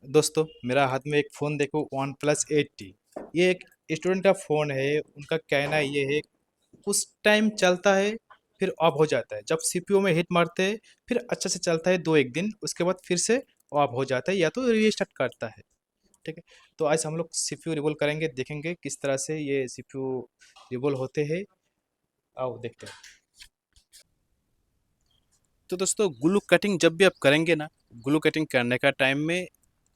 दोस्तों, मेरा हाथ में एक फ़ोन देखो, वन प्लस 80। ये एक स्टूडेंट का फ़ोन है। उनका कहना ये है, उस टाइम चलता है, फिर ऑफ हो जाता है। जब सीपीयू में हिट मारते हैं, फिर अच्छे से चलता है 2-1 दिन, उसके बाद फिर से ऑफ हो जाता है या तो रीस्टार्ट करता है। ठीक है? तो आज हम लोग सीपीयू रिवॉल्व करेंगे, देखेंगे किस तरह से ये सीपीयू रिवॉल्व होते हैं। आओ देखते हैं। तो दोस्तों, ग्लू कटिंग जब भी आप करेंगे ना, ग्लू कटिंग करने का टाइम में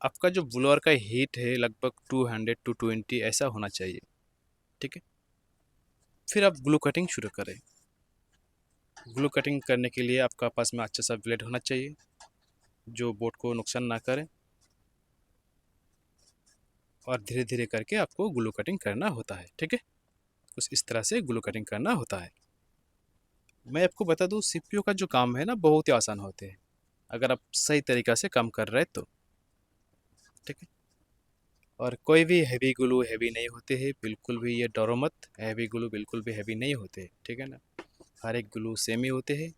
आपका जो ब्लोअर का हीट है लगभग 200 टू 20 ऐसा होना चाहिए। ठीक है, फिर आप ग्लू कटिंग शुरू करें। ग्लू कटिंग करने के लिए आपका पास में अच्छा सा ब्लेड होना चाहिए जो बोर्ड को नुकसान ना करे, और धीरे धीरे करके आपको ग्लू कटिंग करना होता है। ठीक है, कुछ इस तरह से ग्लू कटिंग करना होता है। मैं आपको बता दूं, सीपीयू का जो काम है ना बहुत ही आसान होते हैं अगर आप सही तरीक़ा से काम कर रहे हैं तो। ठीक है, और कोई भी हैवी ग्लू हैवी नहीं होते हैं, बिल्कुल भी ये डरो मत, हैवी ग्लू बिल्कुल भी हैवी नहीं होते। ठीक है ना, हर एक ग्लू सेम ही होते हैं।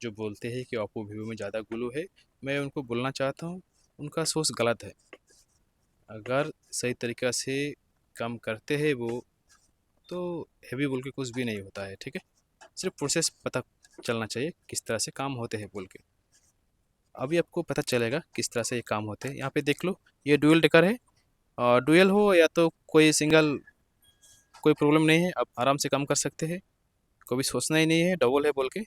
जो बोलते हैं कि ओप्पो वीवो में ज़्यादा ग्लू है, मैं उनको बोलना चाहता हूँ उनका सोच गलत है। अगर सही तरीक़ा से काम करते हैं वो, तो हैवी बोल के कुछ भी नहीं होता है। ठीक है, सिर्फ प्रोसेस पता चलना चाहिए किस तरह से काम होते हैं बोल के। अभी आपको पता चलेगा किस तरह से ये काम होते हैं। यहाँ पे देख लो, ये डुअल डेकर है। और डुअल हो या तो कोई सिंगल, कोई प्रॉब्लम नहीं है, आप आराम से काम कर सकते हैं। कभी सोचना ही नहीं है डबल है बोल के।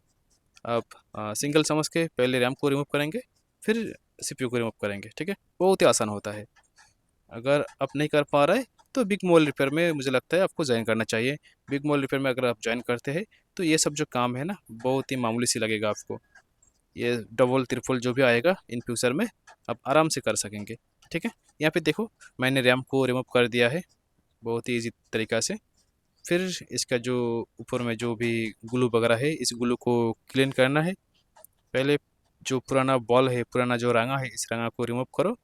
आप सिंगल समझ के पहले रैम को रिमूव करेंगे, फिर सीपीयू को रिमूव करेंगे। ठीक है, बहुत ही आसान होता है। अगर आप नहीं कर पा रहे तो बिग मॉल रिपेयर में मुझे लगता है आपको ज्वाइन करना चाहिए। बिग मॉल रिपेयर में अगर आप ज्वाइन करते हैं तो ये सब जो काम है ना बहुत ही मामूली सी लगेगा आपको। ये डबल ट्रिपल जो भी आएगा इन फ्यूचर में आप आराम से कर सकेंगे। ठीक है, यहाँ पे देखो, मैंने रैम को रिमूव कर दिया है बहुत ही ईजी तरीक़ा से। फिर इसका जो ऊपर में जो भी ग्लू वगैरह है, इस ग्लू को क्लीन करना है। पहले जो पुराना बॉल है, पुराना जो रंगा है, इस रंगा को रिमूव करो,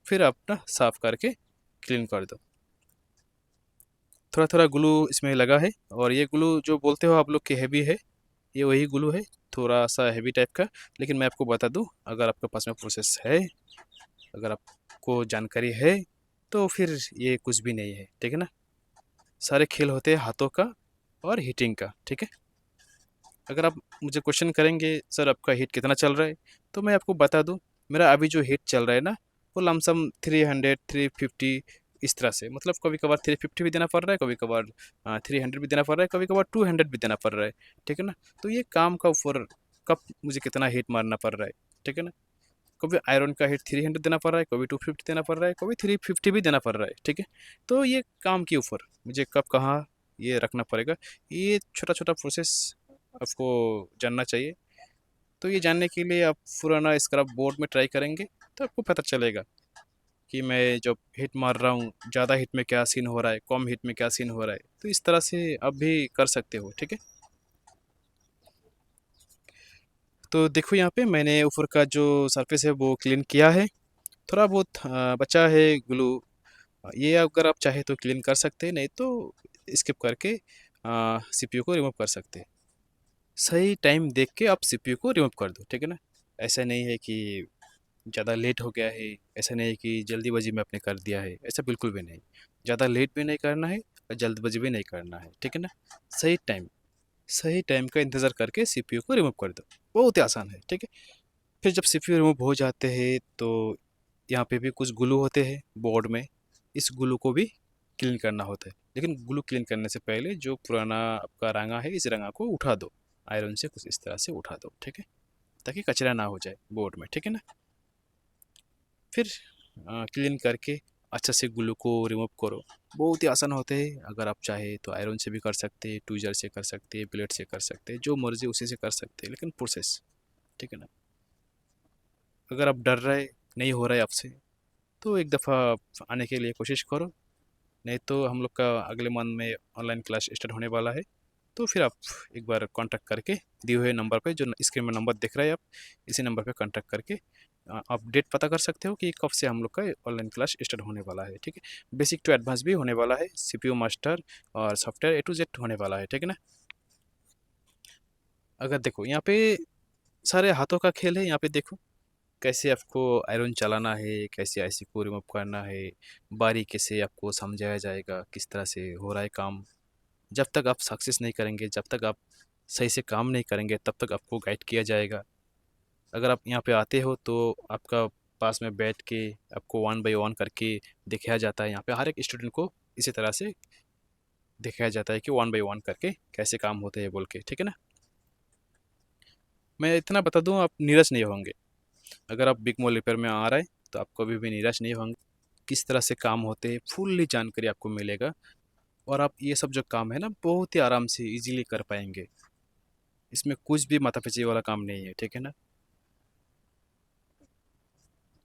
फिर अपना साफ करके क्लीन कर दो। थोड़ा थोड़ा ग्लू इसमें लगा है, और ये ग्लू जो बोलते हो आप लोग कि हैवी है, ये वही ग्लू है, थोड़ा सा हैवी टाइप का। लेकिन मैं आपको बता दूं, अगर आपके पास में प्रोसेस है, अगर आपको जानकारी है, तो फिर ये कुछ भी नहीं है। ठीक है ना, सारे खेल होते हैं हाथों का और हीटिंग का। ठीक है, अगर आप मुझे क्वेश्चन करेंगे सर आपका हीट कितना चल रहा है, तो मैं आपको बता दूं, मेरा अभी जो हीट चल रहा है ना, वो लमसम 300 350 इस तरह से। मतलब कभी कभार 350 भी देना पड़ रहा है, कभी कभार 300 भी देना पड़ रहा है, कभी कभार 200 भी देना पड़ रहा है। ठीक है ना, तो ये काम का ऊपर कब मुझे कितना हीट मारना पड़ रहा है। ठीक है ना, कभी आयरन का हीट 300 देना पड़ रहा है, कभी 250 देना पड़ रहा है, कभी 350 भी देना पड़ रहा है। ठीक है, तो ये काम के ऊपर मुझे कब कहाँ ये रखना पड़ेगा, ये छोटा छोटा प्रोसेस आपको जानना चाहिए। तो ये जानने के लिए आप पुराना स्क्रैप बोर्ड में ट्राई करेंगे तो आपको पता चलेगा कि मैं जब हिट मार रहा हूँ, ज़्यादा हिट में क्या सीन हो रहा है, कम हिट में क्या सीन हो रहा है। तो इस तरह से आप भी कर सकते हो। ठीक है, तो देखो यहाँ पे मैंने ऊपर का जो सरफेस है वो क्लीन किया है। थोड़ा बहुत बचा है ग्लू, ये अगर आप चाहे तो क्लीन कर सकते हैं, नहीं तो स्किप करके सीपीयू को रिमूव कर सकते हैं। सही टाइम देख के आप सीपीयू को रिमूव कर दो। ठीक है ना, ऐसा नहीं है कि ज़्यादा लेट हो गया है, ऐसा नहीं है कि जल्दीबाजी में आपने कर दिया है, ऐसा बिल्कुल भी नहीं। ज़्यादा लेट भी नहीं करना है और जल्दबाजी भी नहीं करना है। ठीक है ना, सही टाइम, सही टाइम का इंतज़ार करके सीपीयू को रिमूव कर दो, बहुत ही आसान है। ठीक है, फिर जब सीपीयू रिमूव हो जाते हैं तो यहाँ पे भी कुछ ग्लू होते हैं बोर्ड में, इस ग्लू को भी क्लीन करना होता है। लेकिन ग्लू क्लीन करने से पहले जो पुराना आपका रंगा है, इस रंगा को उठा दो, आयरन से कुछ इस तरह से उठा दो। ठीक है, ताकि कचरा ना हो जाए बोर्ड में। ठीक है ना, फिर क्लीन करके अच्छा से ग्लू को रिमूव करो। बहुत ही आसान होते हैं, अगर आप चाहे तो आयरन से भी कर सकते हैं, ट्वीज़र से कर सकते हैं, ब्लेड से कर सकते हैं, जो मर्जी उसी से कर सकते हैं, लेकिन प्रोसेस। ठीक है ना, अगर आप डर रहे, नहीं हो रहा है आपसे, तो एक दफ़ा आने के लिए कोशिश करो। नहीं तो हम लोग का अगले मंथ में ऑनलाइन क्लास स्टार्ट होने वाला है, तो फिर आप एक बार कांटेक्ट करके दिए हुए नंबर पे, जो स्क्रीन में नंबर दिख रहा है, आप इसी नंबर पे कांटेक्ट करके आप डेट पता कर सकते हो कि कब से हम लोग का ऑनलाइन क्लास स्टार्ट होने वाला है। ठीक है, बेसिक टू एडवांस भी होने वाला है, सीपीयू मास्टर और सॉफ्टवेयर A to Z होने वाला है। ठीक है ना, अगर देखो यहाँ पे सारे हाथों का खेल है। यहाँ पे देखो, कैसे आपको आयरन चलाना है, कैसे आईसी को रिमूव करना है, बारीकी से आपको समझाया जाएगा किस तरह से हो रहा है काम। जब तक आप सक्सेस नहीं करेंगे, जब तक आप सही से काम नहीं करेंगे, तब तक आपको गाइड किया जाएगा। अगर आप यहाँ पे आते हो तो आपका पास में बैठ के आपको वन बाय वन करके दिखाया जाता है। यहाँ पे हर एक स्टूडेंट को इसी तरह से दिखाया जाता है कि वन बाय वन करके कैसे काम होते हैं बोल के, ठीक है ना। मैं इतना बता दूँ, आप निराश नहीं होंगे। अगर आप बिग मॉल रिपेयर में आ रहे हैं तो आप कभी भी निराश नहीं होंगे। किस तरह से काम होते हैं फुल्ली जानकारी आपको मिलेगा, और आप ये सब जो काम है ना बहुत ही आराम से इजीली कर पाएंगे। इसमें कुछ भी माथापच्ची वाला काम नहीं है, ठीक है ना।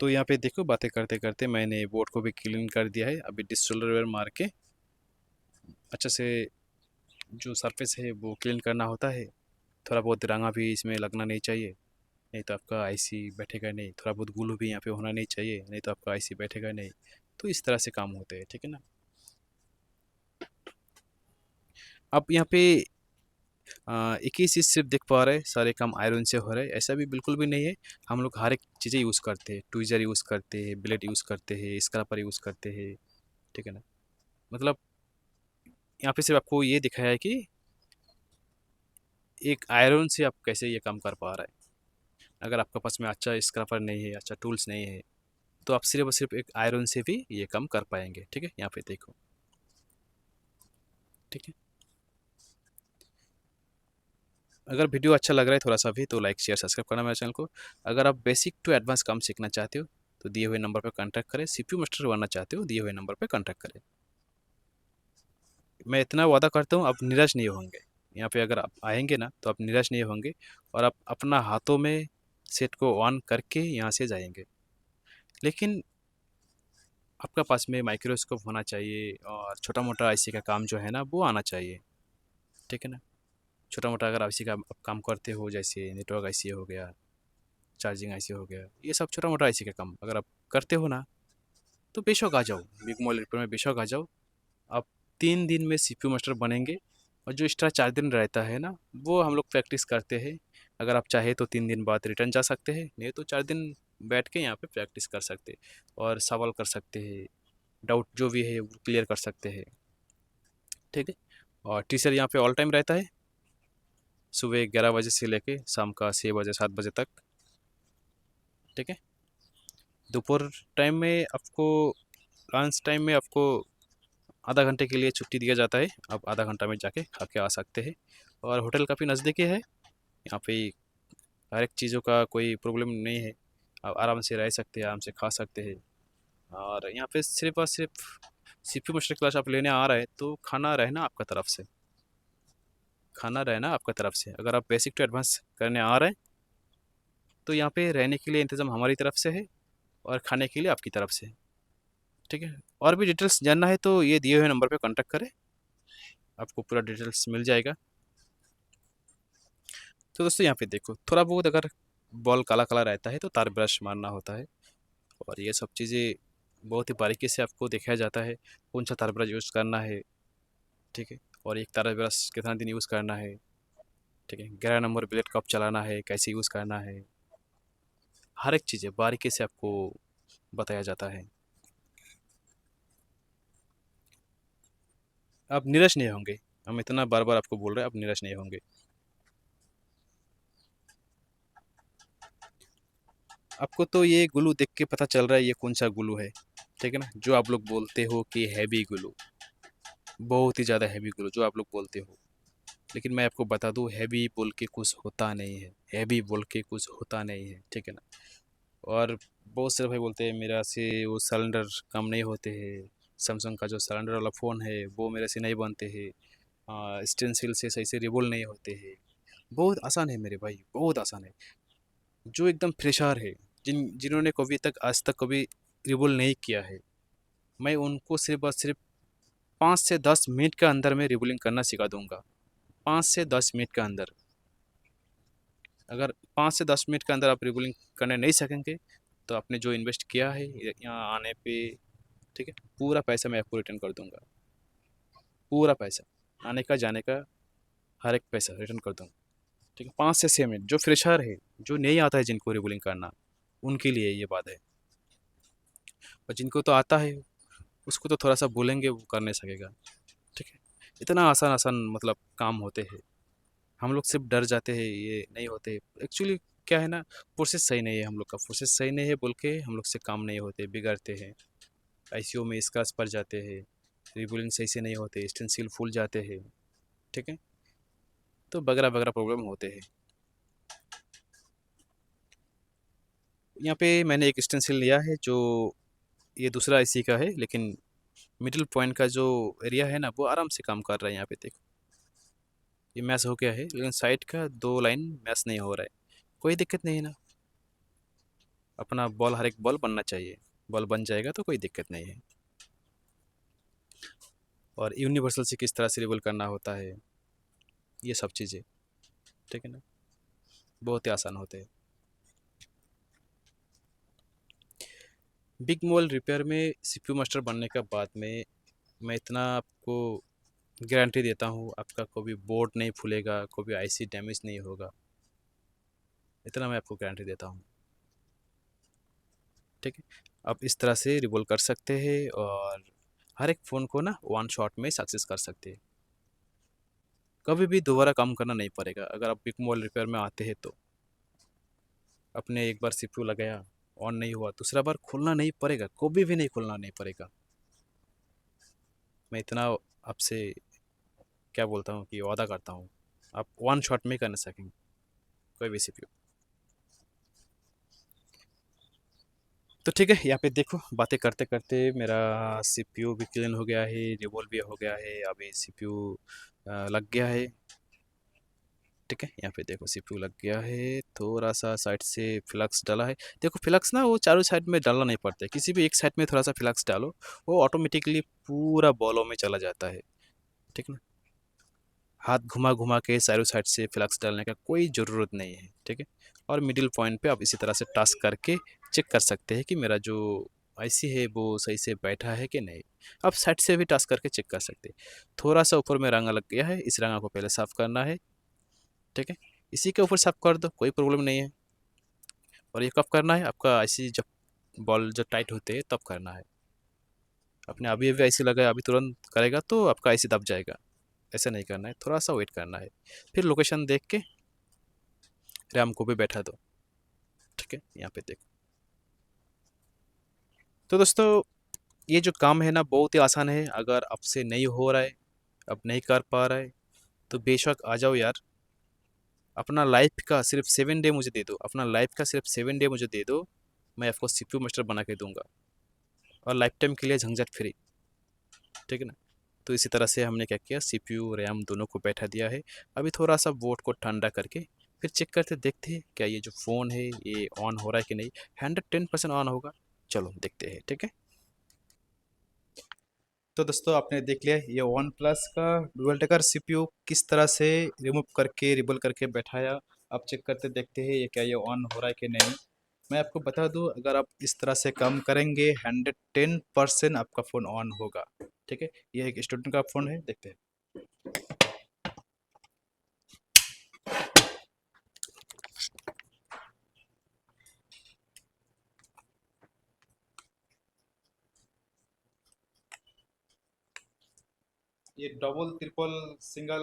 तो यहाँ पे देखो, बातें करते करते मैंने बोर्ड को भी क्लीन कर दिया है। अभी डिस्टोलर वेयर मार के अच्छे से जो सरफेस है वो क्लीन करना होता है। थोड़ा बहुत रंगा भी इसमें लगना नहीं चाहिए, नहीं तो आपका आईसी बैठेगा नहीं। थोड़ा बहुत ग्लू भी यहाँ पे होना नहीं चाहिए, नहीं तो आपका आईसी बैठेगा नहीं। तो इस तरह से काम होते हैं, ठीक है ना। आप यहाँ पे एक ही चीज़ सिर्फ देख पा रहे हैं, सारे काम आयरन से हो रहे हैं, ऐसा भी बिल्कुल भी नहीं है। हम लोग हर एक चीज़ें यूज़ करते हैं, ट्विज़र यूज़ करते हैं, ब्लेड यूज़ करते हैं, स्क्रैपर यूज़ करते हैं, ठीक है ना। मतलब यहाँ पे सिर्फ आपको ये दिखाया है कि एक आयरन से आप कैसे ये काम कर पा रहे हैं। अगर आपके पास में अच्छा स्क्रैपर नहीं है, अच्छा टूल्स नहीं है, तो आप सिर्फ और सिर्फ एक आयरन से भी ये काम कर पाएंगे, ठीक है। यहाँ पे देखो, ठीक है। अगर वीडियो अच्छा लग रहा है थोड़ा सा भी, तो लाइक शेयर सब्सक्राइब करना मेरे चैनल को। अगर आप बेसिक टू एडवांस काम सीखना चाहते हो तो दिए हुए नंबर पर कांटेक्ट करें। सीपीयू मास्टर बनना चाहते हो, दिए हुए नंबर पर कांटेक्ट करें। मैं इतना वादा करता हूँ, आप निराश नहीं होंगे। यहाँ पे अगर आप आएंगे ना तो आप निराश नहीं होंगे, और आप अपना हाथों में सेट को ऑन करके यहाँ से जाएंगे। लेकिन आपका पास में माइक्रोस्कोप होना चाहिए, और छोटा मोटा आईसी का काम जो है ना वो आना चाहिए, ठीक है ना। छोटा मोटा अगर आईसी का आप काम करते हो, जैसे नेटवर्क आईसी हो गया, चार्जिंग आईसी हो गया, ये सब छोटा मोटा आईसी का काम अगर आप करते हो ना, तो बेशक आ जाओ बिग मॉल रिपेयर में, बेशक आ जाओ। आप 3 दिन में सीपीयू मास्टर बनेंगे। और जो एक्स्ट्रा 4 दिन रहता है ना, वो हम लोग प्रैक्टिस करते हैं। अगर आप चाहे तो 3 दिन बाद रिटर्न जा सकते हैं, नहीं तो 4 दिन बैठ के यहाँ पे प्रैक्टिस कर सकते हैं, और सवाल कर सकते हैं, डाउट जो भी है वो क्लियर कर सकते हैं, ठीक है। और टीचर यहाँ पे ऑल टाइम रहता है, सुबह 11 बजे से लेके शाम का 6 बजे 7 बजे तक, ठीक है। दोपहर टाइम में आपको, लंच टाइम में आपको आधा घंटे के लिए छुट्टी दिया जाता है। आप आधा घंटा में जाके खा के आ सकते हैं। और होटल काफ़ी नज़दीकी है, यहाँ पे हर एक चीज़ों का कोई प्रॉब्लम नहीं है। आप आराम से रह सकते हैं, आराम से खा सकते हैं। और यहाँ पे सिर्फ और सिर्फ सीपीयू मास्टर क्लास आप लेने आ रहे हैं तो खाना रहना आपका तरफ से, खाना रहना आपका तरफ से। अगर आप बेसिक टू एडवांस करने आ रहे हैं तो यहाँ पे रहने के लिए इंतज़ाम हमारी तरफ से है, और खाने के लिए आपकी तरफ से, ठीक है। और भी डिटेल्स जानना है तो ये दिए हुए नंबर पे कांटेक्ट करें, आपको पूरा डिटेल्स मिल जाएगा। तो दोस्तों यहाँ पे देखो, थोड़ा बहुत अगर बॉल काला काला रहता है तो तार ब्रश मारना होता है, और ये सब चीज़ें बहुत ही बारीकी से आपको दिखाया जाता है कौन सा तार ब्रश यूज़ करना है, ठीक है। और एक तार ब्रश कितना दिन यूज़ करना है, ठीक है। 11 नंबर ब्लेड कब चलाना है, कैसे यूज़ करना है, हर एक चीज़ें बारीकी से आपको बताया जाता है। आप निराश नहीं होंगे, हम इतना बार बार आपको बोल रहे हैं, आप निराश नहीं होंगे। आपको तो ये ग्लू देख के पता चल रहा है ये कौन सा ग्लू है, ठीक है ना। जो आप लोग बोलते हो कि हैवी ग्लू, बहुत ही ज़्यादा हैवी ग्लू जो आप लोग बोलते हो, लेकिन मैं आपको बता दूं, हैवी बोल के कुछ होता नहीं है, हैवी बोल के कुछ होता नहीं है, ठीक है ना। और बहुत सारे भाई बोलते हैं मेरा से वो सिलेंडर कम नहीं होते हैं, सैमसंग का जो सिलेंडर वाला फ़ोन है वो मेरे से नहीं बनते हैं, स्टेनसिल से सही से रिबोल नहीं होते हैं। बहुत आसान है मेरे भाई, बहुत आसान है। जो एकदम फ्रेशर है, जिन्होंने कभी तक आज तक कभी रिबोल नहीं किया है, मैं उनको सिर्फ और सिर्फ 5 से 10 मिनट के अंदर में रिबोलिंग करना सिखा दूंगा। 5 से 10 मिनट के अंदर। अगर 5 से 10 मिनट के अंदर आप रिबोलिंग करने नहीं सकेंगे तो आपने जो इन्वेस्ट किया है यहाँ आने पे, ठीक है, पूरा पैसा मैं आपको रिटर्न कर दूंगा। पूरा पैसा, आने का जाने का हर एक पैसा रिटर्न कर दूंगा, ठीक है। 5 से 6 मिनट जो फ्रेशर है, जो नहीं आता है जिनको रिबोलिंग करना, उनके लिए ये बात है। और जिनको तो आता है उसको तो थोड़ा सा बोलेंगे वो कर नहीं सकेगा। ठीक है, इतना आसान आसान मतलब काम होते हैं। हम लोग सिर्फ डर जाते हैं, ये नहीं होते एक्चुअली। क्या है ना, प्रोसेस सही नहीं है, हम लोग का प्रोसेस सही नहीं है बोल के हम लोग से काम नहीं होते, बिगड़ते हैं। आईसीयू में स्क्रैच पड़ जाते हैं, रिबोलिंग सही से नहीं होते, स्टेंसिल फूल जाते हैं। ठीक है, तो वगैरह वगैरह प्रॉब्लम होते हैं। यहाँ पे मैंने एक स्टेंसिल लिया है जो ये दूसरा आईसी का है, लेकिन मिडिल पॉइंट का जो एरिया है ना वो आराम से काम कर रहा है। यहाँ पे देखो ये मैच हो गया है, लेकिन साइड का 2 लाइन मैच नहीं हो रहा है। कोई दिक्कत नहीं है ना, अपना बॉल हर एक बॉल बनना चाहिए। बॉल बन जाएगा तो कोई दिक्कत नहीं है। और यूनिवर्सल से किस तरह से रिबल करना होता है, ये सब चीज़ें, ठीक है ना, बहुत ही आसान होते हैं। बिग मोबाइल रिपेयर में सीपीयू मास्टर बनने का बाद में मैं इतना आपको गारंटी देता हूँ, आपका कभी बोर्ड नहीं फूलेगा, कभी आईसी डैमेज नहीं होगा। इतना मैं आपको गारंटी देता हूँ। ठीक है, आप इस तरह से रिवॉल्व कर सकते हैं और हर एक फ़ोन को ना वन शॉट में सक्सेस कर सकते हैं। कभी भी दोबारा काम करना नहीं पड़ेगा अगर आप बिग मोबाइल रिपेयर में आते हैं तो। आपने एक बार सीपीयू लगाया, ऑन नहीं हुआ, दूसरा बार खोलना नहीं पड़ेगा, कभी भी नहीं खोलना नहीं पड़ेगा। मैं इतना आपसे क्या बोलता हूँ कि वादा करता हूँ, आप वन शॉट में कर सकेंगे कोई भी सीपीयू। तो ठीक है, यहाँ पे देखो बातें करते करते मेरा सीपीयू भी क्लीन हो गया है, रिवॉल्व भी हो गया है, अभी सीपीयू लग गया है। ठीक है, यहाँ पे देखो सीपीयू लग गया है, थोड़ा सा साइड से फ्लक्स डाला है। देखो फ्लक्स ना वो चारों साइड में डालना नहीं पड़ता है, किसी भी एक साइड में थोड़ा सा फ्लक्स डालो, वो ऑटोमेटिकली पूरा बॉलों में चला जाता है। ठीक ना, हाथ घुमा घुमा के चारों साइड से फ्लक्स डालने का कोई ज़रूरत नहीं है। ठीक है, और मिडिल पॉइंट पे आप इसी तरह से टच करके चेक कर सकते हैं कि मेरा जो आईसी है वो सही से बैठा है कि नहीं। आप साइड से भी टच करके चेक कर सकते हैं। थोड़ा सा ऊपर में रंगा लग गया है, इस रंगा को पहले साफ़ करना है। ठीक है, इसी के ऊपर साफ कर दो, कोई प्रॉब्लम नहीं है। और ये कब करना है, आपका आईसी जब बॉल जब टाइट होते हैं तब करना है। आपने अभी अभी आईसी लगाया अभी तुरंत करेगा तो आपका आईसी दब जाएगा। ऐसा नहीं करना है, थोड़ा सा वेट करना है। फिर लोकेशन देख के रैम को भी बैठा दो। ठीक है, यहाँ पे देखो। तो दोस्तों ये जो काम है ना बहुत ही आसान है। अगर आपसे नहीं हो रहा है, अब नहीं कर पा रहा है, तो बेशक आ जाओ यार। अपना लाइफ का सिर्फ 7 डे मुझे दे दो, अपना लाइफ का सिर्फ 7 डे मुझे दे दो, मैं आपको सीपीयू मास्टर बना के दूंगा। और लाइफ टाइम के लिए झंझट फ्री। ठीक है ना, तो इसी तरह से हमने क्या किया, सीपीयू रैम दोनों को बैठा दिया है। अभी थोड़ा सा बोर्ड को ठंडा करके फिर चेक करते देखते हैं क्या ये जो फ़ोन है ये ऑन हो रहा है कि नहीं। 110% ऑन होगा, चलो देखते हैं। ठीक है, तो दोस्तों आपने देख लिया ये वन प्लस का डुअल टेकर सीपीयू किस तरह से रिमूव करके रिबल करके बैठाया। आप चेक करते देखते हैं ये क्या ये ऑन हो रहा है कि नहीं। मैं आपको बता दूं अगर आप इस तरह से काम करेंगे 110% आपका फ़ोन ऑन होगा। ठीक है, ये एक स्टूडेंट का फ़ोन है, देखते हैं। ये डबल ट्रिपल सिंगल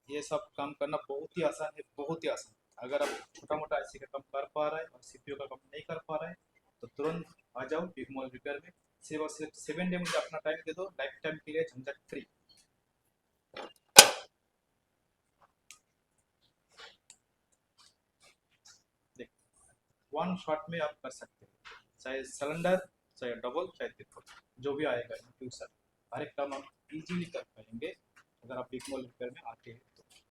ये सब काम करना बहुत ही आसान है, बहुत ही आसान। अगर आप छोटा मोटा ऐसी का काम कर पा रहा है और सीपीयू का काम नहीं कर पा रहा है तो तुरंत आ जाओ बिग मॉल रिपेयर में। सिर्फ और सिर्फ 7 डे मुझे अपना टाइम दे दो, लाइफ टाइम के लिए झंझट फ्री। देख, वन शॉट में आप कर सकते हैं, चाहे सिलेंडर, चाहे डबल, चाहे ट्रिपल, जो भी आएगा इन फ्यूचर हर एक काम आप इजीली कर पाएंगे अगर आप बिग मॉल रिपेयर में आते हैं।